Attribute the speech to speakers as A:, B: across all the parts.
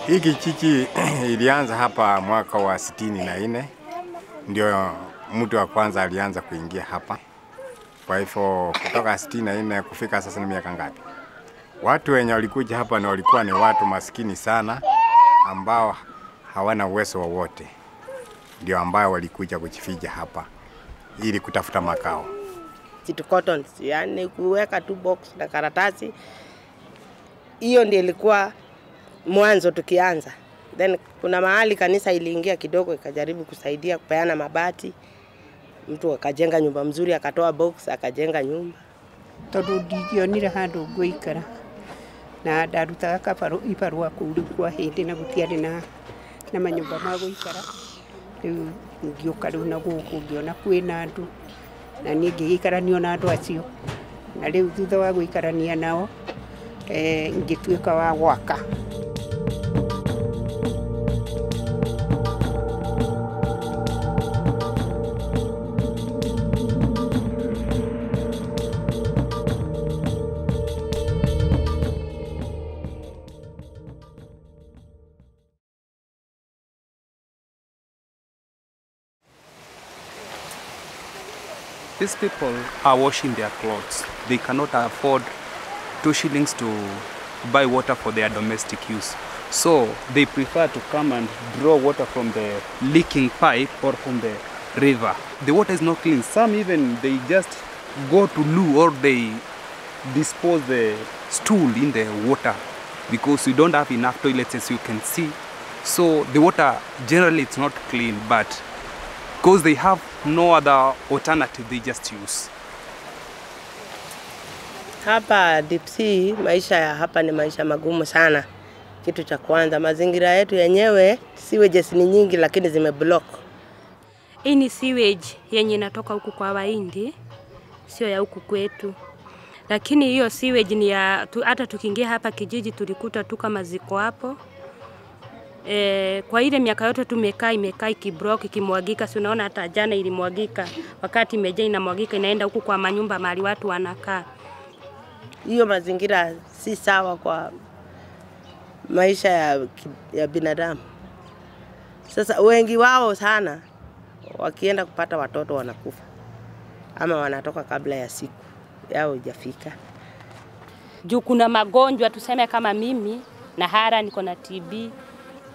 A: Hii kijiji ilianza hapa mwaka wa 64, ndio mtu wa kwanza alianza kuingia hapa. Kwa hivyo kutoka 64 kufika sasa ni miaka ngapi? Watu wenye walikuja hapa na walikuwa ni watu maskini sana ambao hawana uwezo wowote. Ndio ambao walikuja kujificha hapa ili kutafuta makao.
B: City cotton, yani kuweka tu box na karatasi. Hiyo ndio ilikuwa mwanzo tukianza. Then kuna mahali kanisa iliingia kidogo ikajaribu kusaidia kupeana mabati. Mtu akajenga nyumba mzuri, akatoa box, akajenga nyumba.
C: Tondundigionire handu nguikara na ndarutaga kabaru ibarua kuri kwa hindi na gutiari na manyumba ma guikara. Riu ngioka riu na guku ngiona kwina andu na ni ngiikaranio na andu acio. Na riu thutha wa guikarania nao ngituika wa gwaka.
D: These people are washing their clothes. They cannot afford 2 shillings to buy water for their domestic use. So they prefer to come and draw water from the leaking pipe or from the river. The water is not clean. Some even they just go to loo or they dispose the stool in the water because we don't have enough toilets, as you can see. So the water generally it's not clean, but because they have no other alternative, they just use.
B: Hapa Deep Sea, maisha ya hapa ni maisha magumu sana. Kitu cha kwanza, mazingira yetu yenyewe, sewages ni nyingi lakini zimeblock.
E: Hii ni sewage yenye inatoka huku kwa Wahindi, sio ya huku kwetu. Lakini hiyo sewage ni ya hata tukiingia hapa kijiji tulikuta tu kama ziko hapo. Kwa ile miaka yote tumekaa imekaa ikiblock ikimwagika, si unaona hata jana ilimwagika, wakati imejaa inamwagika inaenda huku kwa manyumba mahali watu wanakaa.
B: Hiyo mazingira si sawa kwa maisha ya binadamu. Sasa wengi wao sana wakienda kupata watoto wanakufa ama wanatoka kabla ya siku yao haijafika.
E: Juu kuna magonjwa tuseme kama mimi na hara niko na TB,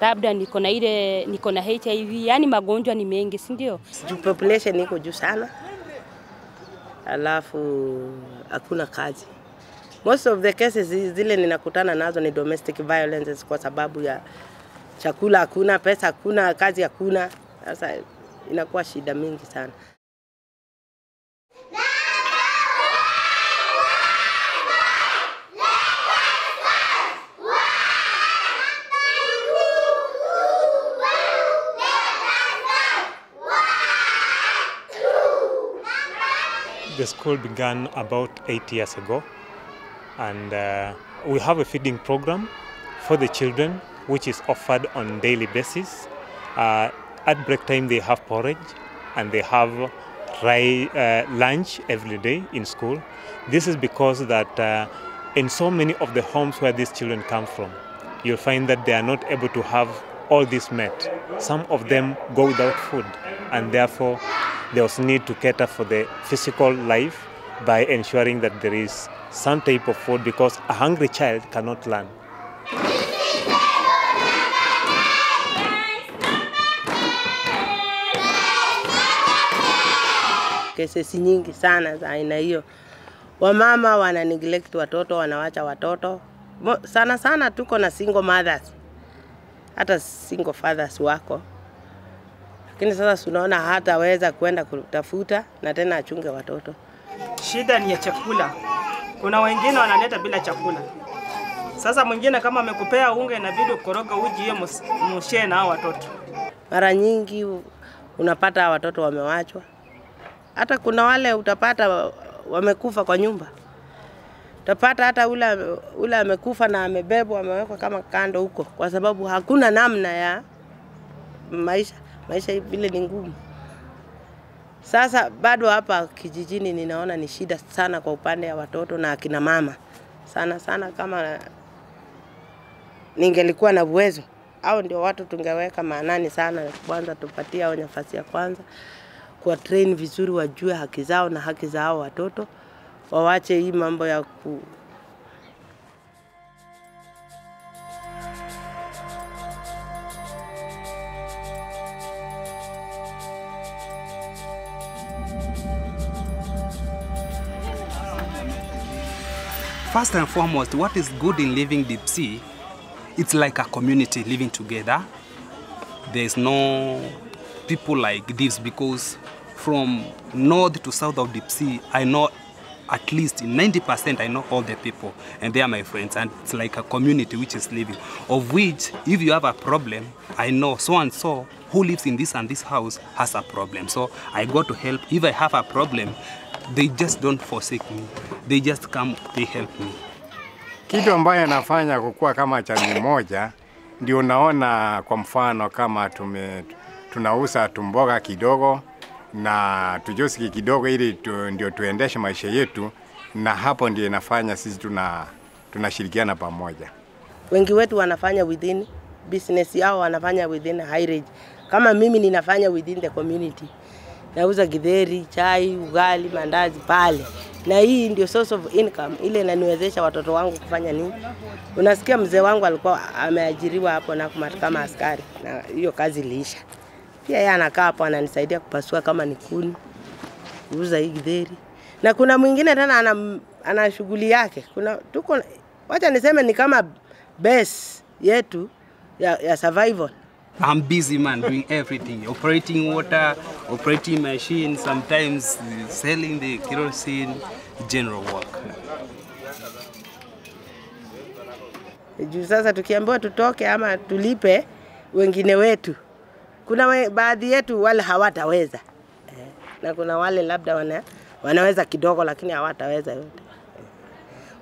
E: labda niko na HIV, yani magonjwa ni mengi, si ndio?
B: Population iko juu sana. Alafu hakuna kazi. Most of the cases zile ninakutana nazo ni domestic violences kwa sababu ya chakula hakuna, pesa hakuna, kazi hakuna. Sasa inakuwa shida mingi sana.
F: The school began about 8 years ago, and we have a feeding program for the children which is offered on daily basis. At break time they have porridge and they have lunch every day in school. This is because that in so many of the homes where these children come from, you'll find that they are not able to have all this met. Some of them go without food, and therefore there was need to cater for the physical life by ensuring that there is some type of food, because a hungry child cannot learn.
B: Cases nyingi sana za aina hiyo. Wamama wana neglect watoto, wanawacha watoto. Sana sana tuko na single mothers. Hata single fathers wako. Lakini sasa tunaona hataweza kwenda kutafuta na tena achunge watoto.
G: Shida ni ya chakula. Kuna wengine wanaleta bila chakula. Sasa mwingine kama amekupea unga inabidi ukoroga uji hiyo mshie na watoto. Mara nyingi unapata watoto wamewachwa. Hata kuna wale utapata wamekufa kwa nyumba. Utapata hata ule amekufa na amebebwa amewekwa kama kando huko kwa sababu hakuna namna ya maisha vile ni ngumu.
B: Sasa bado hapa kijijini ninaona ni shida sana kwa upande ya watoto na akina mama. Sana sana kama ningelikuwa na uwezo au ndio watu tungeweka maanani sana, kwanza tupatie hao nafasi ya kwanza kwa train vizuri, wajue haki zao na haki za hao watoto, wawache hii mambo ya
D: First and foremost, what is good in living deep sea, it's like a community living together. There's no people like this, because from north to south of deep sea, I know at least 90% I know all the people, and they are my friends, and it's like a community which is living, of which if you have a problem, I know so and so who lives in this and this house has a problem, so I go to help. If I have a problem, they just don't forsake me. They just come, they help me.
A: Kitu ambayo nafanya kukua kama jamii moja, ndio naona kwa mfano kama tunauza tumboga kidogo na tujosiki kidogo ili ndio tuendeshe maisha yetu, na hapo ndio inafanya sisi tunashirikiana pamoja.
B: Wengi wetu wanafanya within business yao, wanafanya within high range. Kama mimi ninafanya within the community. Nauza githeri, chai, ugali, mandazi pale. Na hii ndio source of income ile inaniwezesha watoto wangu kufanya nini. Unasikia mzee wangu alikuwa ameajiriwa hapo na kama askari, na hiyo kazi iliisha. Pia yeye anakaa hapo ananisaidia kupasua kama ni kuni, kuuza hii githeri. Na kuna mwingine tena ana shughuli yake. Wacha niseme ni kama base yetu ya survival.
D: I'm busy man doing everything, operating water, operating machines, sometimes selling the kerosene, general work.
B: Juu sasa tukiambiwa tutoke ama tulipe wengine wetu, kuna baadhi yetu wale hawataweza. Na kuna wale labda wanaweza kidogo lakini hawataweza yote.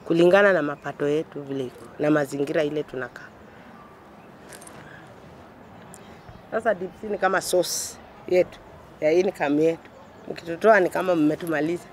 B: Kulingana na mapato yetu vile iko na mazingira ile tunakaa. Sasa deep sea ni kama source yetu ya income yetu. Mkitutoa ni kama mmetumaliza.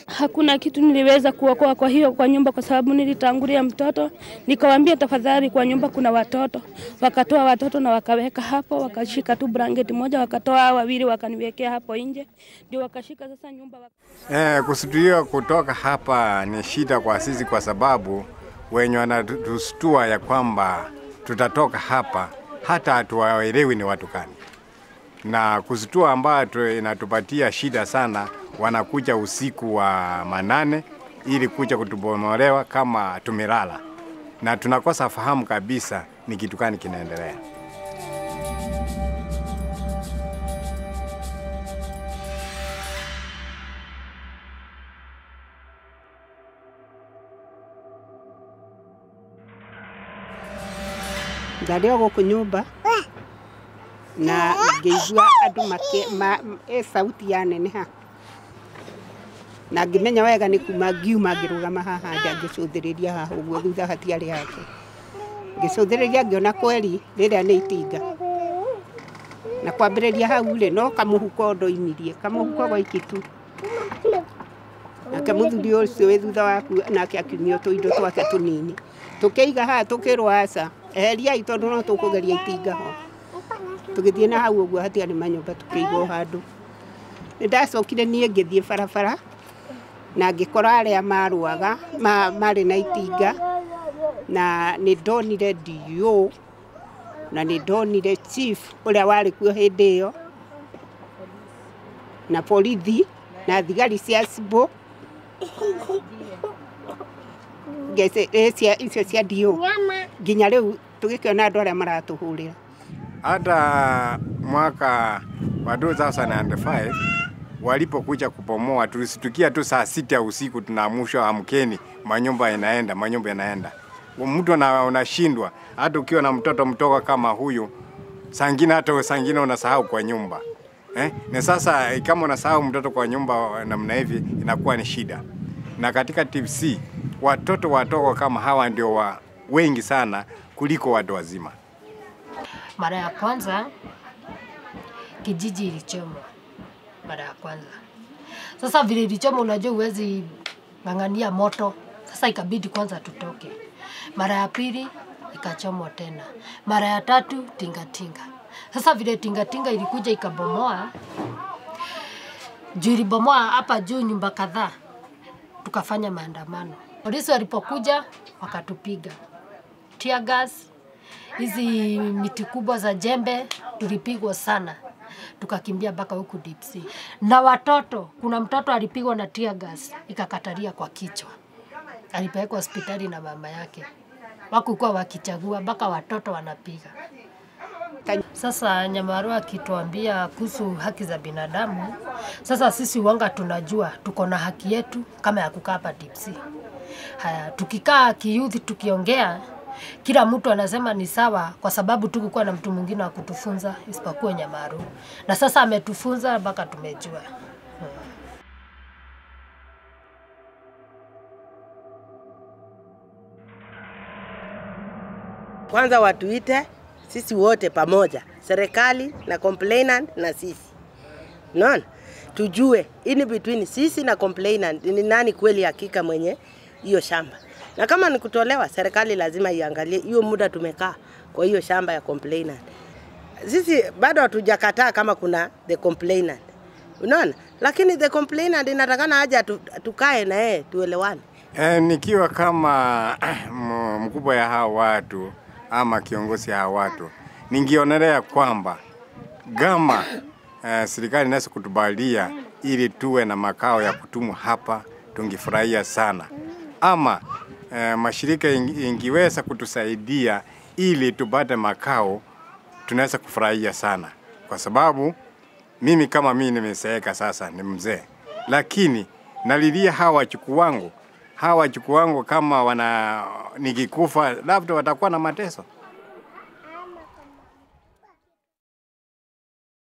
E: Hakuna kitu niliweza kuokoa kwa nyumba kwa sababu nilitangulia mtoto. Nikawaambia tafadhali kwa nyumba kuna watoto. Wakatoa watoto na wakaweka hapo, wakashika tu blanketi moja, wakatoa wawili wakaniwekea hapo nje. Ndio wakashika sasa nyumba
A: kusudiwa kutoka hapa ni shida kwa sisi kwa sababu wenye wanatustua ya kwamba tutatoka hapa hata hatuwaelewi ni watu gani. Na kusutua ambayo inatupatia shida sana, wanakuja usiku wa manane ili kuja kutubomolewa kama tumelala, na tunakosa fahamu kabisa ni kitu gani kinaendelea.
C: Ndarĩ gũkũ nyũmba na ngĩigua andũ sauti ya neneha, na ngĩmenya wega nĩ kuma ngiuma ngĩrũgama haha nja ngĩcũthĩrĩria haha ũguo thutha hatiarĩ hake. Ngĩcũthĩrĩria ngĩona kweri rĩrĩa nĩ itinga, na kwambĩrĩria hau rĩ no kamũhuko ndoimirie, kamũhuko gwa ikitu. Nake mũthuri ũcio wĩ thutha waku nake akiumia tũindo twake tũnini. Tũkĩiga haha tũkĩrwo aca eheriai tondũ no tũkũgeria itinga ho. Tũgĩthiĩ na hau ũguo hatiarĩ manyũmba tũkĩigwo handũ. Nĩndacokire niĩ ngĩthiĩ barabara na ngĩkora arĩa marũaga marĩ na itinga, na nĩndonire DO na nĩndonire chief ũrĩa warĩ kuo hĩndĩ ĩyo na borithi na thigari cia SIBO icio cia DO. Nginya rĩu tũgĩkĩona andũ arĩa maratũhũrĩra.
A: Hata mwaka wa 2005 walipokuja kupomoa, tulisitukia tu saa 6 usiku tunaamushwa, amkeni, manyumba yanaenda. Mtu unashindwa hata ukiwa na mtoto mtoka kama huyu, sangine unasahau kwa nyumba. Na sasa kama unasahau mtoto kwa nyumba namna hivi inakuwa ni shida. Na katika TFC watoto watoko kama hawa ndio wengi sana kuliko watu wazima.
H: Mara ya kwanza kijiji ilichomwa. Mara ya kwanza. Sasa vile ilichomwa, unajua uwezi ng'ang'ania moto. Sasa ikabidi kwanza tutoke. Mara ya pili ikachomwa tena. Mara ya tatu tingatinga. Sasa vile tingatinga ilikuja ikabomoa. Juu ilibomoa hapa juu nyumba kadhaa. Tukafanya maandamano. Polisi walipokuja wakatupiga. Tear gas, hizi miti kubwa za jembe tulipigwa sana. Tukakimbia mpaka huku Dipsy. Na watoto, kuna mtoto alipigwa na tear gas ikakatalia kwa kichwa. Alipelekwa hospitali na mama yake. Wakukuwa wakichagua mpaka watoto wanapiga. Sasa Nyamarua akituambia kuhusu haki za binadamu, sasa sisi wanga tunajua tuko na haki yetu kama ya kukaa hapa Dipsy. Haya, tukikaa kiyuthi tukiongea, kila mtu anasema ni sawa kwa sababu tukukuwa na mtu mwingine wa kutufunza isipokuwa Nyamarua. Na sasa ametufunza mpaka tumejua.
B: Kwanza watuite sisi wote pamoja, serikali na complainant na sisi. Unaona? Tujue in between sisi na complainant ni nani kweli hakika mwenye hiyo shamba. Na kama ni kutolewa, serikali lazima iangalie hiyo muda tumekaa kwa hiyo shamba ya complainant. Sisi bado hatujakataa kama kuna the complainant. Unaona? Lakini the complainant inatakana aje tukae na yeye tuelewane.
A: Nikiwa kama mkubwa ya hawa watu ama kiongozi ya hawa watu, ningionelea kwamba kama serikali inaweza kutubalia ili tuwe na makao ya kutumu hapa, tungefurahia sana. Ama mashirika ingiweza kutusaidia ili tupate makao, tunaweza kufurahia sana. Kwa sababu mimi kama mimi nimezeeka sasa, ni mzee. Lakini nalilia hawa wajukuu wangu kama nikikufa labda watakuwa na mateso.